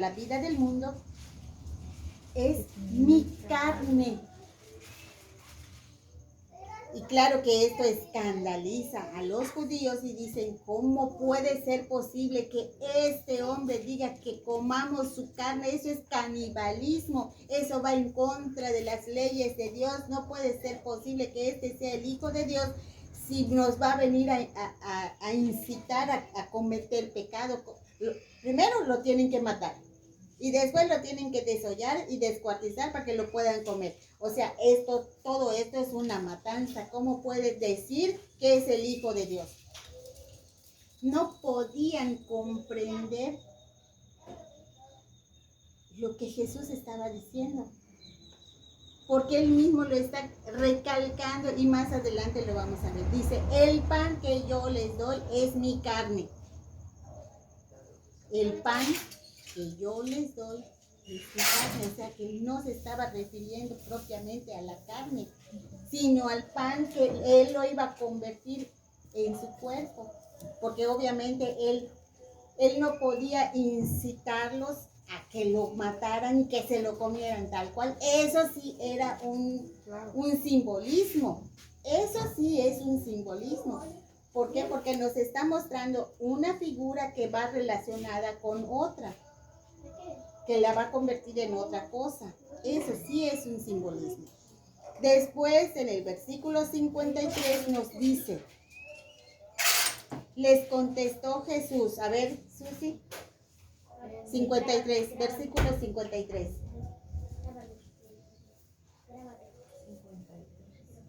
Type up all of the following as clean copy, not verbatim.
la vida del mundo es mi carne. Y claro que esto escandaliza a los judíos y dicen, ¿cómo puede ser posible que este hombre diga que comamos su carne? Eso es canibalismo, eso va en contra de las leyes de Dios. No puede ser posible que este sea el Hijo de Dios si nos va a venir a incitar a cometer pecado. Primero lo tienen que matar. Y después lo tienen que desollar y descuartizar para que lo puedan comer. O sea, todo esto es una matanza. ¿Cómo puedes decir que es el Hijo de Dios? No podían comprender lo que Jesús estaba diciendo. Porque él mismo lo está recalcando y más adelante lo vamos a ver. Dice, el pan que yo les doy es mi carne. El pan que yo les doy es mi carne. O sea, que él no se estaba refiriendo propiamente a la carne, sino al pan que él lo iba a convertir en su cuerpo. Porque obviamente él no podía incitarlos a que lo mataran y que se lo comieran tal cual. Eso sí era un simbolismo. Eso sí es un simbolismo. ¿Por qué? Porque nos está mostrando una figura que va relacionada con otra, que la va a convertir en otra cosa. Eso sí es un simbolismo. Después, en el versículo 53 nos dice, les contestó Jesús. A ver, Susi. 53, versículo 53.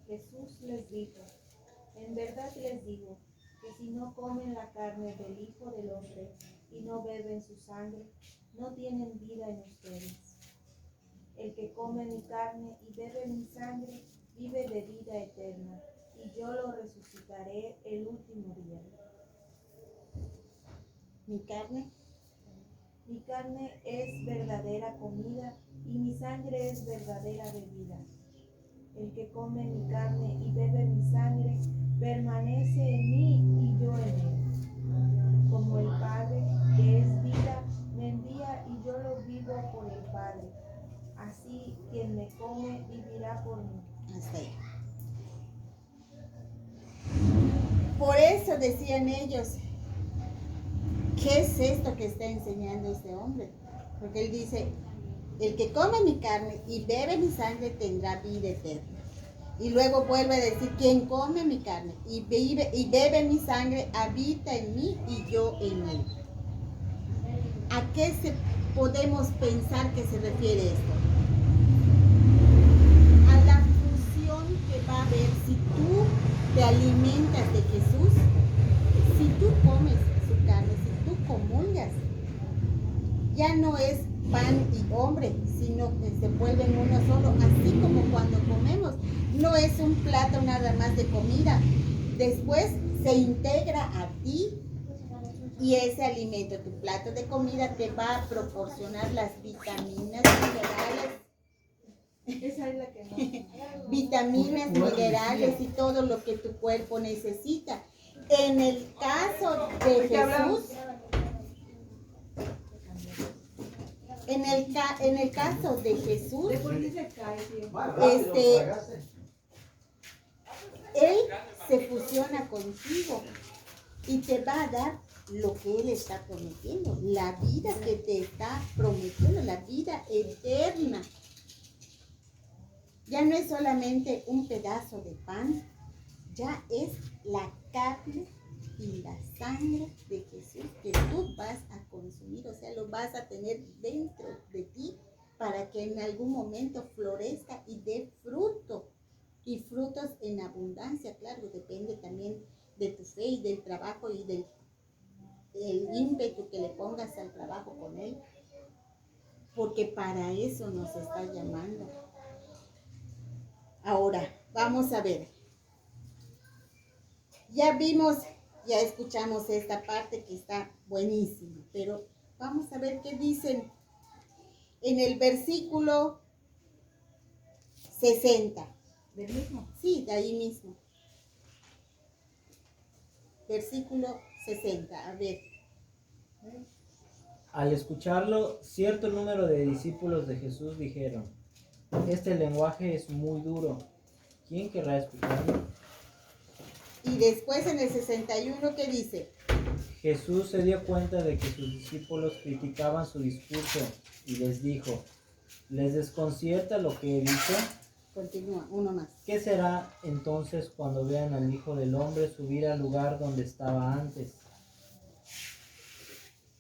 Jesús les dijo, en verdad les digo, que si no comen la carne del Hijo del Hombre y no beben su sangre, no tienen vida en ustedes. El que come mi carne y bebe mi sangre, vive de vida eterna, y yo lo resucitaré el último día. ¿Mi carne? Mi carne es verdadera comida y mi sangre es verdadera bebida. El que come mi carne y bebe mi sangre permanece en mí y yo en él. Como el Padre, que es vida, me envía y yo lo vivo por el Padre. Así quien me come vivirá por mí. Hasta ahí. Por eso decían ellos, ¿qué es esto que está enseñando este hombre? Porque él dice, el que come mi carne y bebe mi sangre tendrá vida eterna. Y luego vuelve a decir, quien come mi carne y bebe mi sangre habita en mí y yo en él. ¿A qué podemos pensar que se refiere esto? A la fusión que va a haber si tú te alimentas de Jesús, si tú comes su carne, si tú comulgas, ya no es pan y hombre, sino que se vuelven uno solo, así como cuando comemos. No es un plato nada más de comida, después se integra a ti y ese alimento, tu plato de comida, te va a proporcionar las vitaminas, minerales. Esa es la que no. Vitaminas, minerales y todo lo que tu cuerpo necesita. En el caso de Jesús, en el caso de Jesús, Él se fusiona contigo y te va a dar lo que Él está prometiendo, la vida que te está prometiendo, la vida eterna. Ya no es solamente un pedazo de pan, ya es la carne y la sangre de Jesús que tú vas a consumir, o sea, lo vas a tener dentro de ti para que en algún momento florezca y dé fruto, y frutos en abundancia. Claro, depende también de tu fe y del trabajo y del ímpetu que le pongas al trabajo con Él, porque para eso nos está llamando. Ahora, vamos a ver. Ya vimos, ya escuchamos esta parte que está buenísima, pero vamos a ver qué dicen en el versículo 60. ¿Del mismo? Sí, de ahí mismo. Versículo 60, a ver. Al escucharlo, cierto número de discípulos de Jesús dijeron: este lenguaje es muy duro. ¿Quién querrá escucharlo? Y después en el 61, ¿qué dice? Jesús se dio cuenta de que sus discípulos criticaban su discurso y les dijo: ¿les desconcierta lo que he dicho? Continúa, uno más. ¿Qué será entonces cuando vean al Hijo del Hombre subir al lugar donde estaba antes?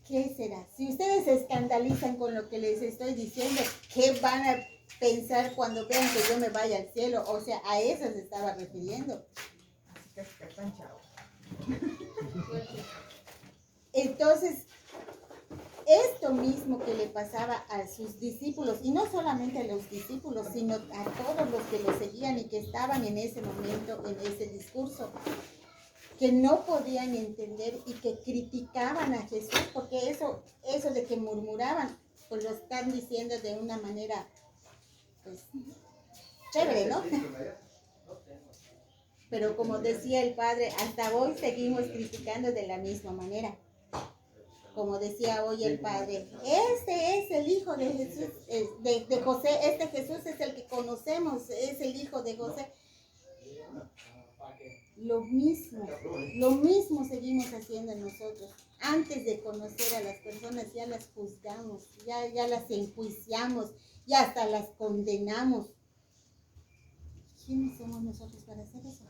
¿Qué será? Si ustedes se escandalizan con lo que les estoy diciendo, ¿qué van a pensar cuando vean que yo me vaya al cielo? O sea, a eso se estaba refiriendo. Así que están chavos. Entonces, esto mismo que le pasaba a sus discípulos, y no solamente a los discípulos, sino a todos los que lo seguían y que estaban en ese momento, en ese discurso, que no podían entender y que criticaban a Jesús, porque eso de que murmuraban, pues lo están diciendo de una manera, pues, chévere, ¿no? Pero como decía el Padre, hasta hoy seguimos criticando de la misma manera. Como decía hoy el Padre, este es el hijo de Jesús, de José, este Jesús es el que conocemos, es el hijo de José. Lo mismo seguimos haciendo nosotros. Antes de conocer a las personas ya las juzgamos, ya las enjuiciamos, ya hasta las condenamos. ¿Quiénes somos nosotros para hacer eso?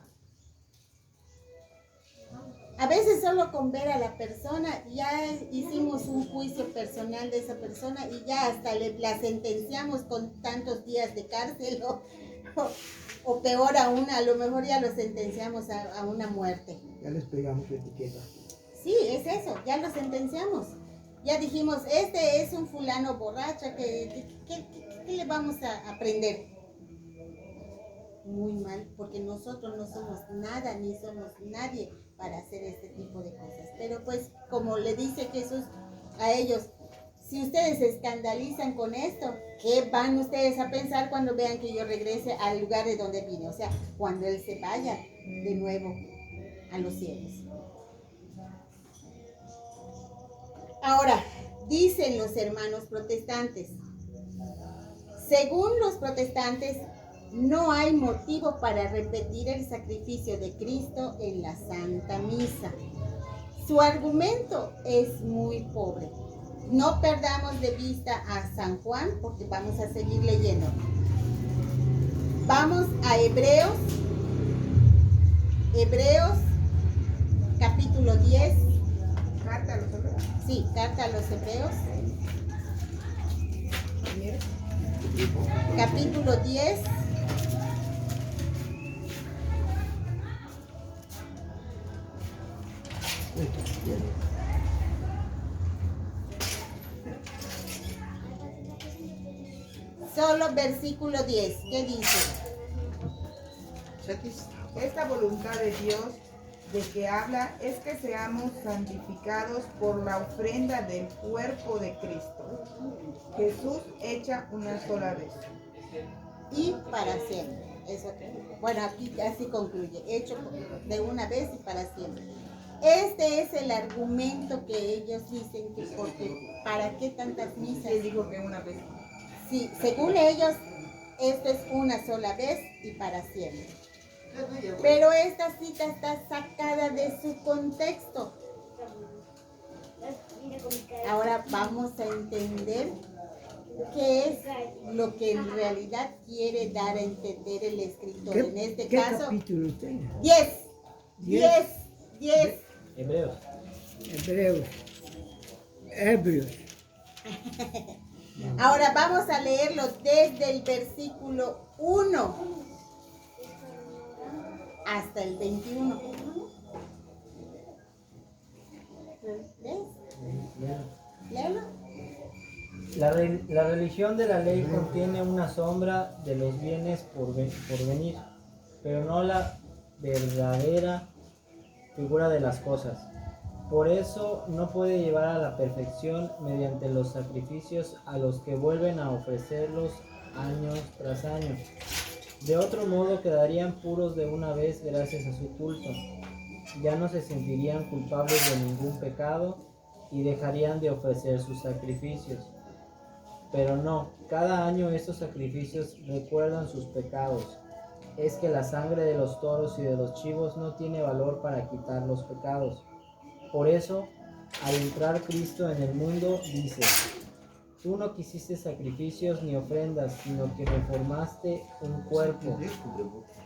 A veces solo con ver a la persona ya hicimos un juicio personal de esa persona y ya hasta la sentenciamos con tantos días de cárcel o peor aún, a lo mejor ya lo sentenciamos a una muerte. Ya les pegamos la etiqueta. Sí, es eso, ya lo sentenciamos. Ya dijimos, este es un fulano borracho, ¿qué le vamos a aprender? Muy mal, porque nosotros no somos nada ni somos nadie para hacer este tipo de cosas. Pero pues, como le dice Jesús a ellos, si ustedes se escandalizan con esto, ¿qué van ustedes a pensar cuando vean que yo regrese al lugar de donde vine? O sea, cuando Él se vaya de nuevo a los cielos. Ahora, dicen los hermanos protestantes, según los protestantes, no hay motivo para repetir el sacrificio de Cristo en la Santa Misa. Su argumento es muy pobre. No perdamos de vista a San Juan porque vamos a seguir leyendo. Vamos a Hebreos capítulo 10. Carta a los Hebreos. Sí, carta a los Hebreos. Capítulo 10. Solo versículo 10. ¿Qué dice? Esta voluntad de Dios de que habla es que seamos santificados por la ofrenda del cuerpo de Cristo. Jesús hecha una sola vez. Y para siempre. Eso que, bueno, aquí así concluye. Hecho de una vez y para siempre. Este es el argumento que ellos dicen que porque ¿para qué tantas misas? Se dijo que una vez. Sí, según ellos, esto es una sola vez y para siempre. Pero esta cita está sacada de su contexto. Ahora vamos a entender qué es lo que en realidad quiere dar a entender el escritor. En este ¿Qué caso, capítulo tiene? 10. Hebreos. Hebreos. Ahora vamos a leerlo desde el versículo 1 hasta el 21. ¿Ves? Léelo. La religión de la ley contiene una sombra de los bienes por venir, pero no la verdadera figura de las cosas. Por eso no puede llevar a la perfección mediante los sacrificios a los que vuelven a ofrecerlos año tras año. De otro modo quedarían puros de una vez gracias a su culto. Ya no se sentirían culpables de ningún pecado y dejarían de ofrecer sus sacrificios. Pero no, cada año estos sacrificios recuerdan sus pecados. Es que la sangre de los toros y de los chivos no tiene valor para quitar los pecados. Por eso, al entrar Cristo en el mundo, dice: tú no quisiste sacrificios ni ofrendas, sino que me formaste un cuerpo.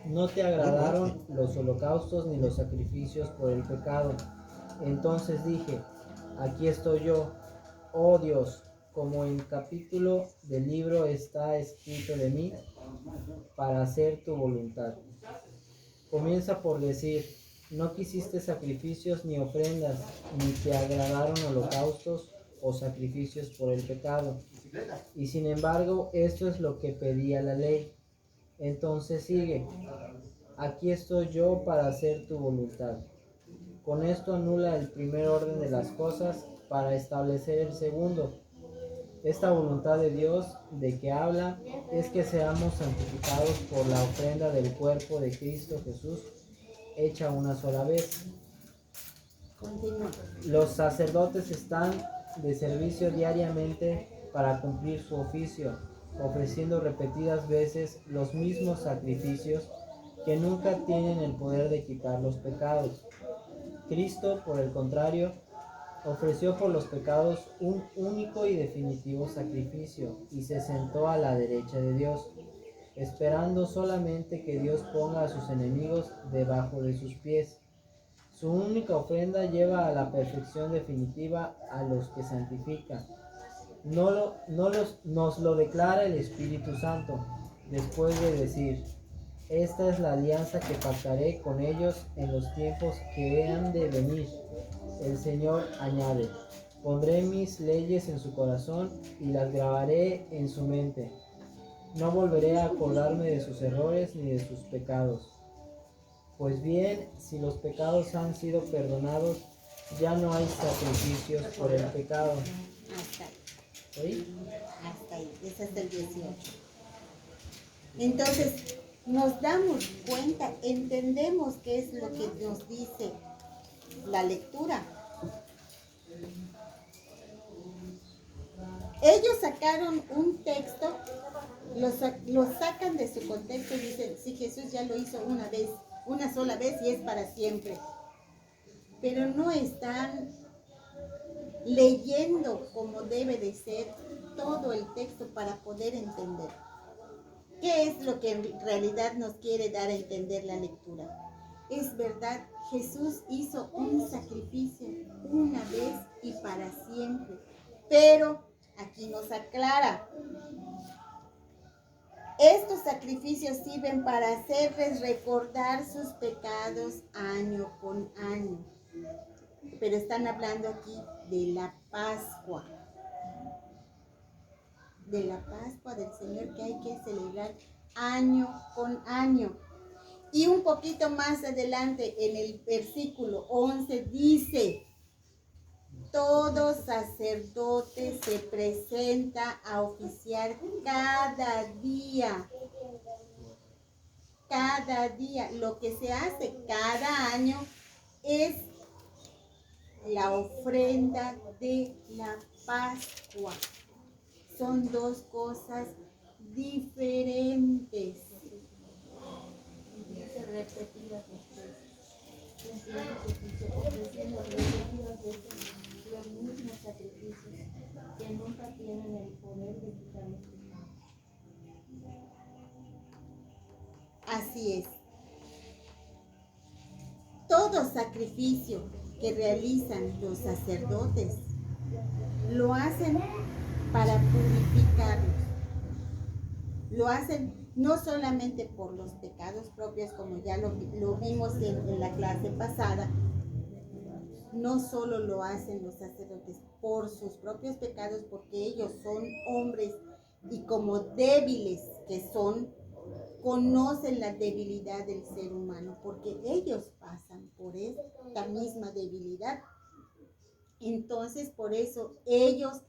No te agradaron los holocaustos ni los sacrificios por el pecado. Entonces dije: aquí estoy yo, oh Dios, como en capítulo del libro está escrito de mí, para hacer tu voluntad. Comienza por decir: no quisiste sacrificios ni ofrendas, ni te agradaron holocaustos o sacrificios por el pecado. Y sin embargo, esto es lo que pedía la ley. Entonces sigue: aquí estoy yo para hacer tu voluntad. Con esto anula el primer orden de las cosas para establecer el segundo. Esta voluntad de Dios de que habla es que seamos santificados por la ofrenda del cuerpo de Cristo Jesús, hecha una sola vez. Continúa. Los sacerdotes están de servicio diariamente para cumplir su oficio, ofreciendo repetidas veces los mismos sacrificios que nunca tienen el poder de quitar los pecados. Cristo, por el contrario, ofreció por los pecados un único y definitivo sacrificio y se sentó a la derecha de Dios, esperando solamente que Dios ponga a sus enemigos debajo de sus pies. Su única ofrenda lleva a la perfección definitiva a los que santifica. Nos lo declara el Espíritu Santo, después de decir: esta es la alianza que pactaré con ellos en los tiempos que han de venir. El Señor añade: pondré mis leyes en su corazón y las grabaré en su mente. No volveré a acordarme de sus errores ni de sus pecados. Pues bien, si los pecados han sido perdonados, ya no hay sacrificios por el pecado. Hasta ahí. ¿Sí? Hasta ahí. Ese es el 18. Entonces, nos damos cuenta, entendemos qué es lo que nos dice la lectura. Ellos sacaron un texto, lo sacan de su contexto y dicen: sí, Jesús ya lo hizo una vez, una sola vez y es para siempre. Pero no están leyendo como debe de ser todo el texto para poder entender. ¿Qué es lo que en realidad nos quiere dar a entender la lectura? Es verdad, Jesús hizo un sacrificio una vez y para siempre. Pero aquí nos aclara: estos sacrificios sirven para hacerles recordar sus pecados año con año. Pero están hablando aquí de la Pascua. De la Pascua del Señor, que hay que celebrar año con año. Y un poquito más adelante, en el versículo 11, dice: todo sacerdote se presenta a oficiar cada día. Cada día. Lo que se hace cada año es la ofrenda de la Pascua. Son dos cosas diferentes. Dice repetidas veces. Ofreciendo repetidas veces los mismos sacrificios que nunca tienen el poder de quitar los pecados. Así es. Todo sacrificio que realizan los sacerdotes lo hacen para purificarlos. Lo hacen no solamente por los pecados propios, como ya lo vimos en la clase pasada. No solo lo hacen los sacerdotes por sus propios pecados, porque ellos son hombres y como débiles que son, conocen la debilidad del ser humano, porque ellos pasan por esta misma debilidad. Entonces, por eso ellos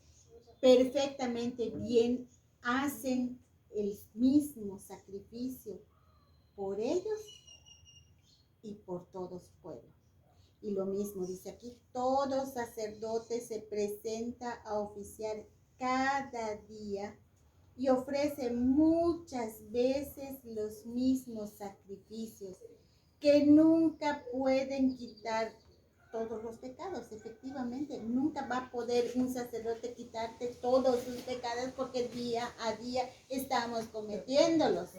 perfectamente bien hacen el mismo sacrificio por ellos y por todo su pueblo. Y lo mismo dice aquí, todo sacerdote se presenta a oficiar cada día y ofrece muchas veces los mismos sacrificios que nunca pueden quitar todos los pecados. Efectivamente, nunca va a poder un sacerdote quitarte todos sus pecados porque día a día estamos cometiéndolos.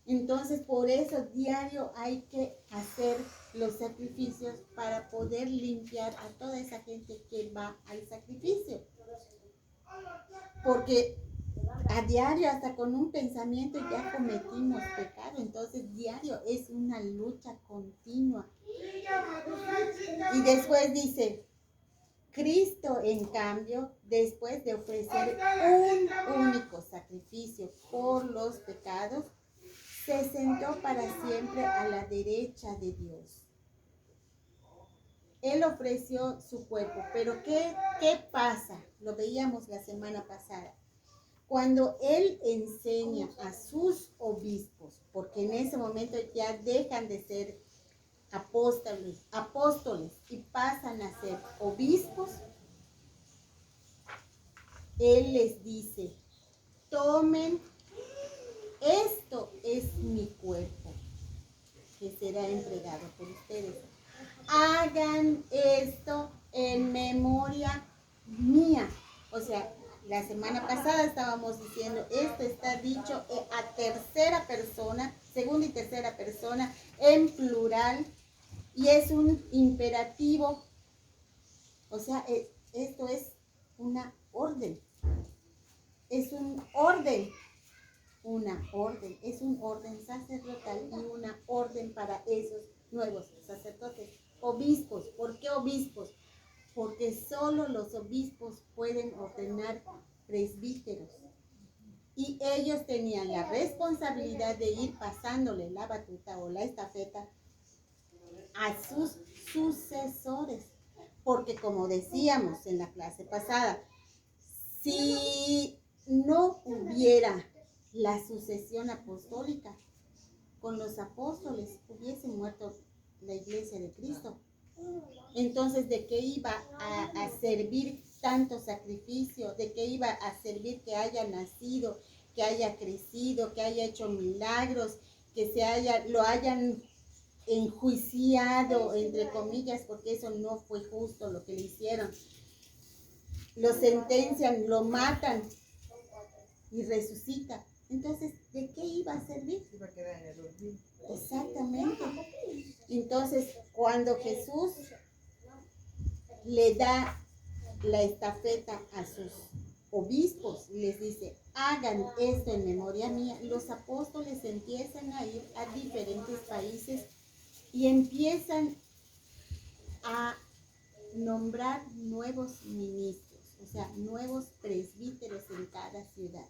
Entonces, por eso diario hay que hacer los sacrificios para poder limpiar a toda esa gente que va al sacrificio. Porque a diario, hasta con un pensamiento ya cometimos pecado. Entonces, diario es una lucha continua. Y después dice, Cristo, en cambio, después de ofrecer un único sacrificio por los pecados, se sentó para siempre a la derecha de Dios. Él ofreció su cuerpo, pero ¿qué pasa? Lo veíamos la semana pasada. Cuando Él enseña a sus obispos, porque en ese momento ya dejan de ser apóstoles y pasan a ser obispos, Él les dice, tomen, esto es mi cuerpo, que será entregado por ustedes. Hagan esto en memoria mía. O sea, la semana pasada estábamos diciendo, esto está dicho a tercera persona, segunda y tercera persona, en plural, y es un imperativo. O sea, esto es una orden. Es un orden. Es un orden sacerdotal y una orden para esos nuevos sacerdotes, obispos. ¿Por qué obispos? Porque solo los obispos pueden ordenar presbíteros. Y ellos tenían la responsabilidad de ir pasándole la batuta o la estafeta a sus sucesores. Porque como decíamos en la clase pasada, si no hubiera la sucesión apostólica, con los apóstoles hubiese muerto la iglesia de Cristo. Entonces, ¿de qué iba a servir tanto sacrificio? ¿De qué iba a servir que haya nacido, que haya crecido, que haya hecho milagros, que lo hayan enjuiciado, entre comillas, porque eso no fue justo lo que le hicieron? Lo sentencian, lo matan y resucita. Entonces, ¿de qué iba a servir? Iba a quedar en el olvido. Exactamente. Entonces, cuando Jesús le da la estafeta a sus obispos, les dice, hagan esto en memoria mía, los apóstoles empiezan a ir a diferentes países y empiezan a nombrar nuevos ministros, o sea, nuevos presbíteros en cada ciudad.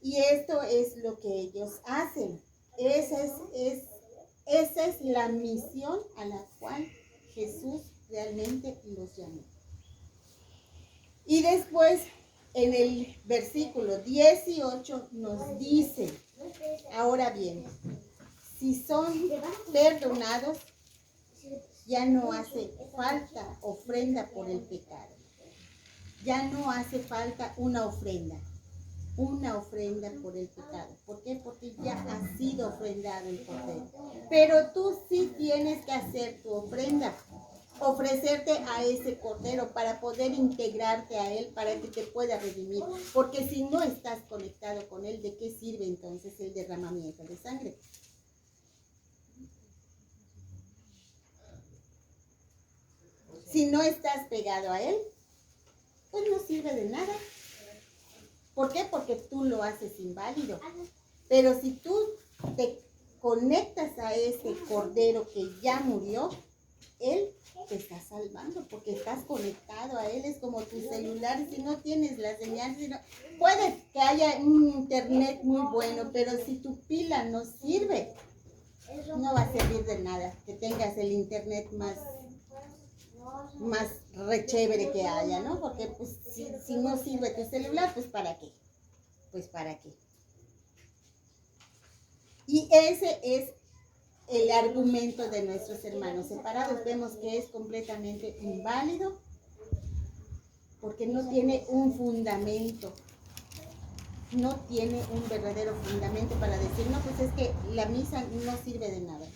Y esto es lo que ellos hacen. Esa es la misión a la cual Jesús realmente los llamó. Y después, en el versículo 18 nos dice, ahora bien, si son perdonados, ya no hace falta ofrenda por el pecado. Ya no hace falta una ofrenda por el pecado. ¿Por qué? Porque ya ha sido ofrendado el cordero. Pero tú sí tienes que hacer tu ofrenda, ofrecerte a ese cordero para poder integrarte a él, para que te pueda redimir. Porque si no estás conectado con él, ¿de qué sirve entonces el derramamiento de sangre? Si no estás pegado a él, pues no sirve de nada. ¿Por qué? Porque tú lo haces inválido. Pero si tú te conectas a ese cordero que ya murió, él te está salvando porque estás conectado a él. Es como tu celular, si no tienes la señal, puede que haya un internet muy bueno, pero si tu pila no sirve, no va a servir de nada que tengas el internet más re chévere que haya, ¿no? Porque pues si no sirve tu celular, pues ¿para qué? Pues ¿para qué? Y ese es el argumento de nuestros hermanos separados. Vemos que es completamente inválido porque no tiene un fundamento. No tiene un verdadero fundamento para decir, no, pues es que la misa no sirve de nada.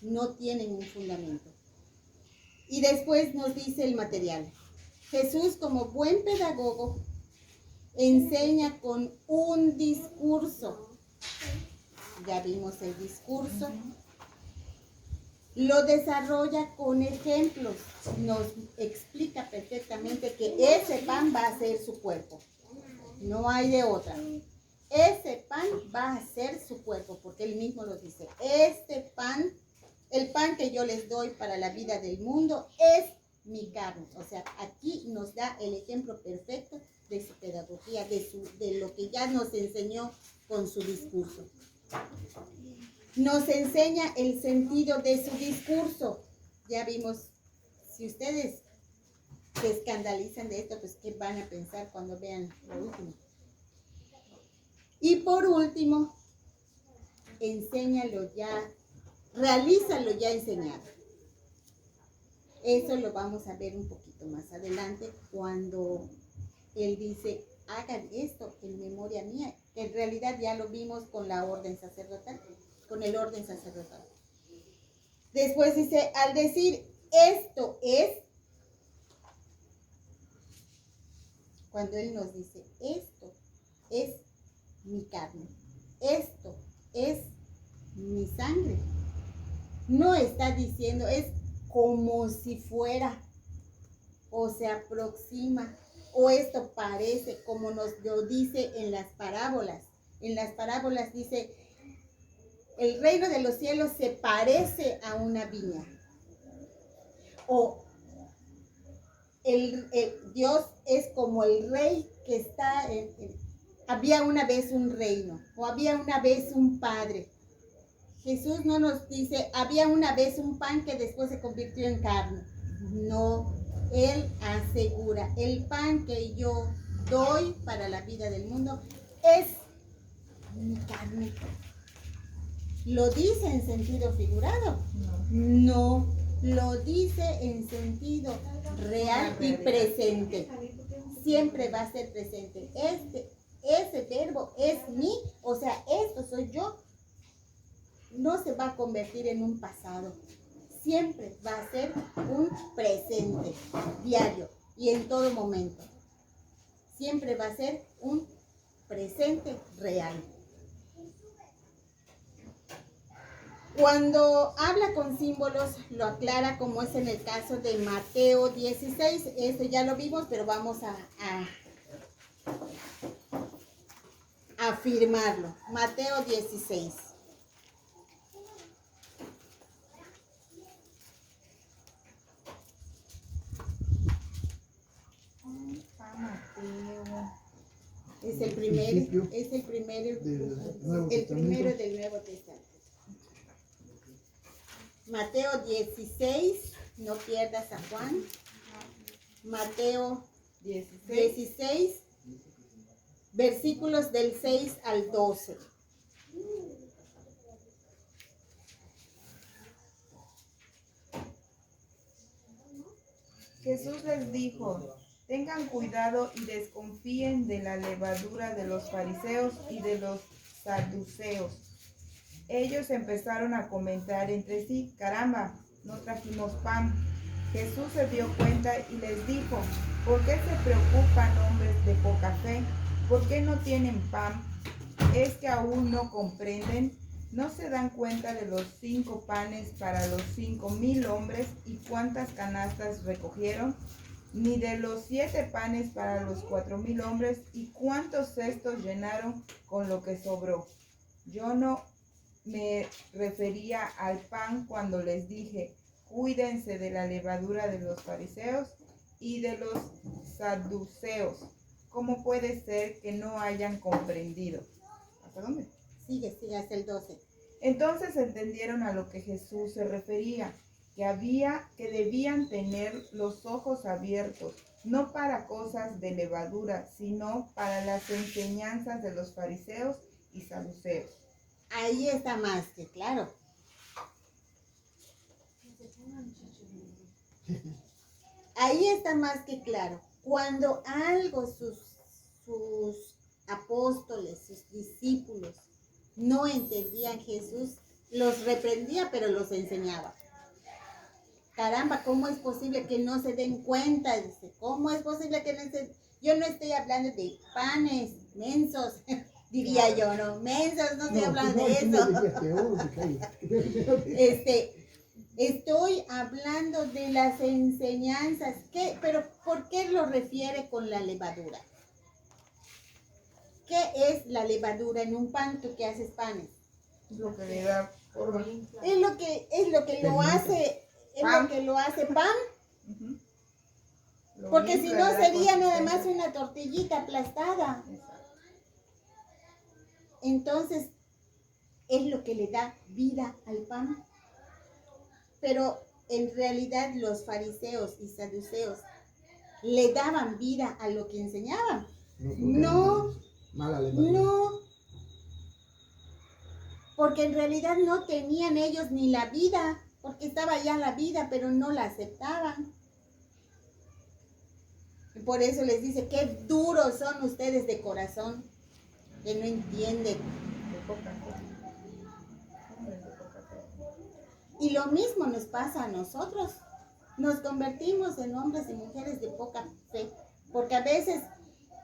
No tienen un fundamento. Y después nos dice el material. Jesús, como buen pedagogo, enseña con un discurso. Ya vimos el discurso. Lo desarrolla con ejemplos. Nos explica perfectamente que ese pan va a ser su cuerpo. No hay de otra. Ese pan va a ser su cuerpo, porque él mismo lo dice. Este pan, el pan que yo les doy para la vida del mundo, es mi carne. O sea, aquí nos da el ejemplo perfecto de su pedagogía, de lo que ya nos enseñó con su discurso. Nos enseña el sentido de su discurso. Ya vimos, si ustedes se escandalizan de esto, pues ¿qué van a pensar cuando vean lo último? Y por último, enséñalo ya, realízalo ya enseñado. Eso lo vamos a ver un poquito más adelante cuando él dice, hagan esto en memoria mía, que en realidad ya lo vimos con la orden sacerdotal, con el orden sacerdotal. Después dice, al decir esto es, cuando él nos dice, esto es mi carne, esto es mi sangre, no está diciendo, es como si fuera, o se aproxima, o esto parece, como nos lo dice en las parábolas. En las parábolas dice, el reino de los cielos se parece a una viña. O Dios es como el rey que está había una vez un reino, o había una vez un padre. Jesús no nos dice, había una vez un pan que después se convirtió en carne. No, Él asegura, el pan que yo doy para la vida del mundo es mi carne. ¿Lo dice en sentido figurado? No, lo dice en sentido real y presente. Siempre va a ser presente. Ese verbo es mí, o sea, esto soy yo. No se va a convertir en un pasado. Siempre va a ser un presente diario y en todo momento. Siempre va a ser un presente real. Cuando habla con símbolos, lo aclara como es en el caso de Mateo 16. Esto ya lo vimos, pero vamos a afirmarlo. Mateo 16. Es el primero del Nuevo Testamento. Mateo 16, no pierdas a Juan. Mateo 16, versículos del 6 al 12. Jesús les dijo, tengan cuidado y desconfíen de la levadura de los fariseos y de los saduceos. Ellos empezaron a comentar entre sí, caramba, no trajimos pan. Jesús se dio cuenta y les dijo, ¿por qué se preocupan hombres de poca fe? ¿Por qué no tienen pan? ¿Es que aún no comprenden? ¿No se dan cuenta de los 5 panes para los 5,000 hombres y cuántas canastas recogieron? Ni de los 7 panes para los 4,000 hombres y cuántos cestos llenaron con lo que sobró. Yo no me refería al pan cuando les dije, cuídense de la levadura de los fariseos y de los saduceos. ¿Cómo puede ser que no hayan comprendido? ¿Hasta dónde? Sigue hasta el 12. Entonces entendieron a lo que Jesús se refería, que debían tener los ojos abiertos, no para cosas de levadura, sino para las enseñanzas de los fariseos y saduceos. Ahí está más que claro. Ahí está más que claro. Cuando algo sus apóstoles, sus discípulos no entendían, Jesús los reprendía, pero los enseñaba. Caramba, ¿cómo es posible que no se den cuenta? Dice, ¿cómo es posible que no se... Yo no estoy hablando de panes mensos, diría yo, ¿no? Mensos, no estoy hablando de eso. Estoy hablando de las enseñanzas. Pero ¿por qué lo refiere con la levadura? ¿Qué es la levadura en un pan? ¿Tú qué haces panes? Lo que le da forma. Es lo que lo hace, pan. Ujú. Lo Porque si infla, no le da sería nada más consistencia. una tortillita aplastada. Exacto. Entonces, es lo que le da vida al pan. Pero en realidad los fariseos y saduceos le daban vida a lo que enseñaban. No, Mala levadura. no, porque en realidad no tenían ellos ni la vida, porque estaba ya la vida, pero no la aceptaban. Y por eso les dice, qué duros son ustedes de corazón, que no entienden. De poca fe. Hombres de poca fe. Y lo mismo nos pasa a nosotros. Nos convertimos en hombres y mujeres de poca fe, porque a veces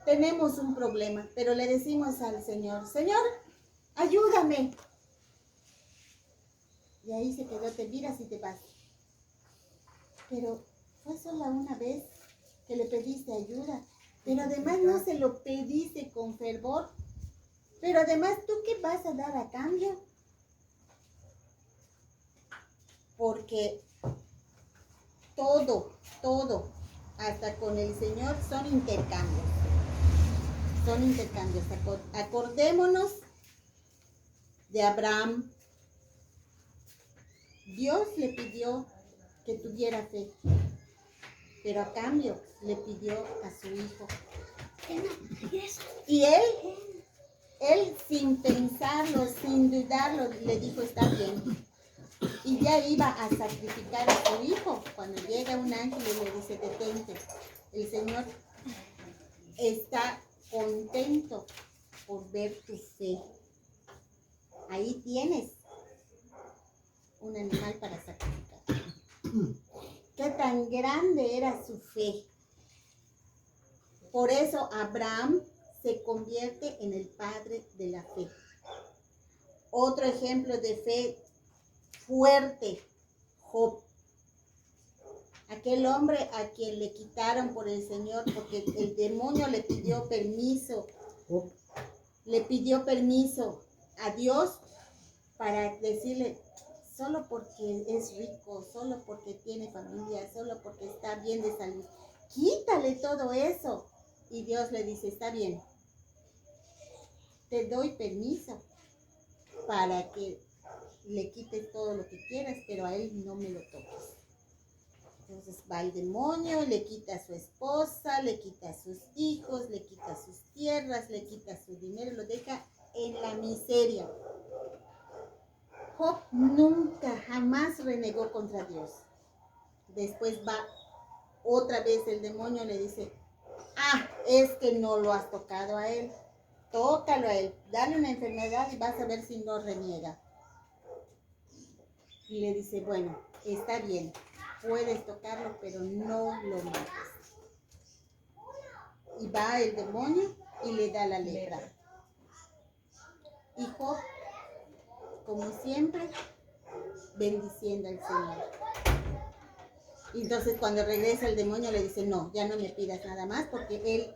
tenemos un problema, pero le decimos al Señor, Señor, ayúdame. Y ahí se quedó, te miras y te vas. Pero fue solo una vez que le pediste ayuda, pero además no se lo pediste con fervor. Pero además, ¿tú qué vas a dar a cambio? Porque todo, hasta con el Señor son intercambios. Son intercambios. Acordémonos de Abraham. Dios le pidió que tuviera fe, pero a cambio le pidió a su hijo. Y él sin pensarlo, sin dudarlo, le dijo, está bien. Y ya iba a sacrificar a su hijo, cuando llega un ángel y le dice, detente. El Señor está contento por ver tu fe. Ahí tienes un animal para sacrificar. Qué tan grande era su fe. Por eso Abraham se convierte en el padre de la fe. Otro ejemplo de fe fuerte, Job. Aquel hombre a quien le quitaron por el Señor porque el demonio le pidió permiso. Le pidió permiso a Dios para decirle, solo porque es rico, solo porque tiene familia, solo porque está bien de salud, quítale todo eso. Y Dios le dice, está bien, te doy permiso para que le quites todo lo que quieras, pero a él no me lo toques. Entonces va el demonio, le quita a su esposa, le quita a sus hijos, le quita sus tierras, le quita su dinero, lo deja en la miseria. Job nunca, jamás renegó contra Dios. Después va otra vez el demonio, le dice, es que no lo has tocado a él. Tócalo a él, dale una enfermedad y vas a ver si no reniega. Y le dice, bueno, está bien, puedes tocarlo, pero no lo mates. Y va el demonio y le da la lepra. Y Job, como siempre, bendiciendo al Señor. Y entonces cuando regresa el demonio le dice, no, ya no me pidas nada más porque él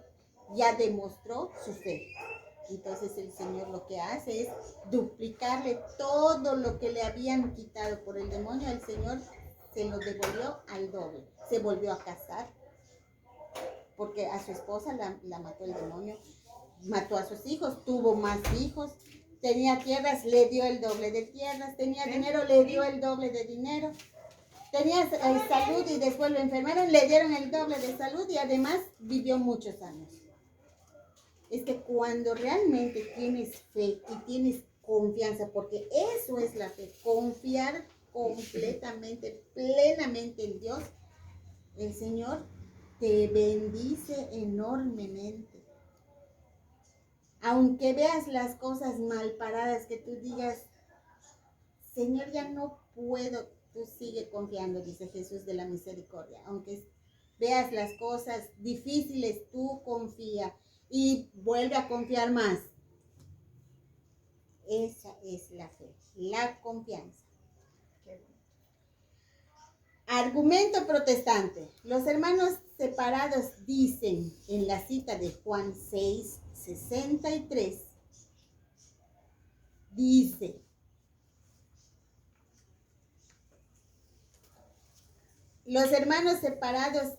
ya demostró su fe. Entonces el Señor lo que hace es duplicarle todo lo que le habían quitado por el demonio. El Señor se lo devolvió al doble. Se volvió a casar porque a su esposa la mató el demonio. Mató a sus hijos, tuvo más hijos. Tenía tierras, le dio el doble de tierras. Tenía dinero, le dio el doble de dinero. Tenía salud y después lo enfermaron, le dieron el doble de salud y además vivió muchos años. Es que cuando realmente tienes fe y tienes confianza, porque eso es la fe, confiar completamente, plenamente en Dios, el Señor te bendice enormemente. Aunque veas las cosas mal paradas, que tú digas, Señor, ya no puedo, tú sigue confiando, dice Jesús de la misericordia. Aunque veas las cosas difíciles, tú confía y vuelve a confiar más. Esa es la fe, la confianza. Argumento protestante. Los hermanos separados dicen en la cita de Juan 6:63, dice, los hermanos separados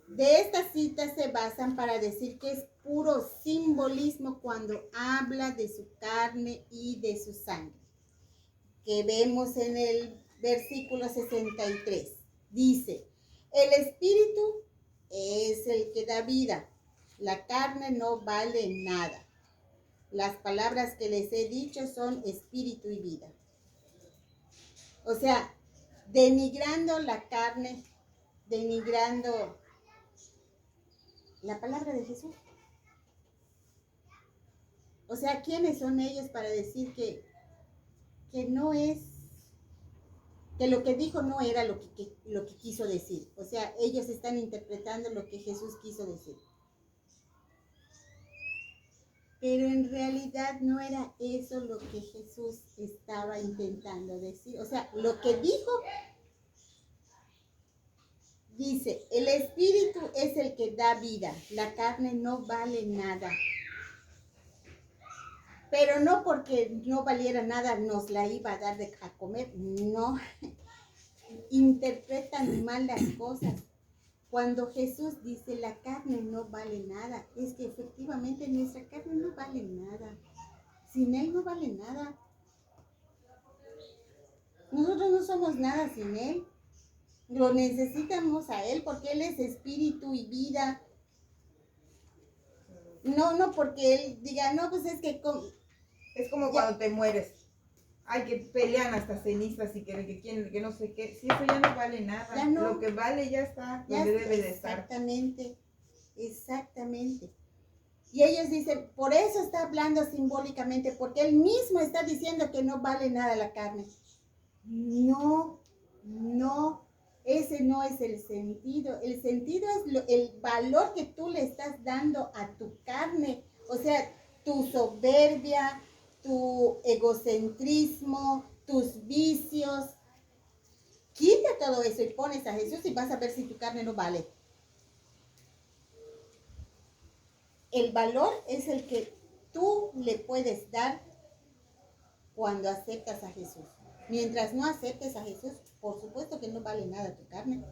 de esta cita se basan para decir que es puro simbolismo cuando habla de su carne y de su sangre, que vemos en el versículo 63. Dice, el espíritu es el que da vida, la carne no vale nada. Las palabras que les he dicho son espíritu y vida. O sea, denigrando la carne, denigrando la palabra de Jesús. O sea, ¿quiénes son ellos para decir que no es, que lo que dijo no era lo que quiso decir? O sea, ellos están interpretando lo que Jesús quiso decir. Pero en realidad no era eso lo que Jesús estaba intentando decir. O sea, lo que dijo, dice, el espíritu es el que da vida, la carne no vale nada. Pero no porque no valiera nada nos la iba a dar a comer, no. Interpretan mal las cosas. Cuando Jesús dice la carne no vale nada, es que efectivamente nuestra carne no vale nada. Sin Él no vale nada. Nosotros no somos nada sin Él. Lo necesitamos a Él porque Él es espíritu y vida. No porque Él diga, no, pues es que... Es como cuando te mueres. Ay, que pelean hasta cenizas y que no sé qué. Si eso ya no vale nada. Ya no. Lo que vale ya está Ya donde debe de estar. Exactamente. Y ellos dicen, por eso está hablando simbólicamente, porque Él mismo está diciendo que no vale nada la carne. No, ese no es el sentido. El sentido es el valor que tú le estás dando a tu carne. O sea, tu soberbia, tu egocentrismo, tus vicios. Quita todo eso y pones a Jesús y vas a ver si tu carne no vale. El valor es el que tú le puedes dar cuando aceptas a Jesús. Mientras no aceptes a Jesús, por supuesto que no vale nada tu carne.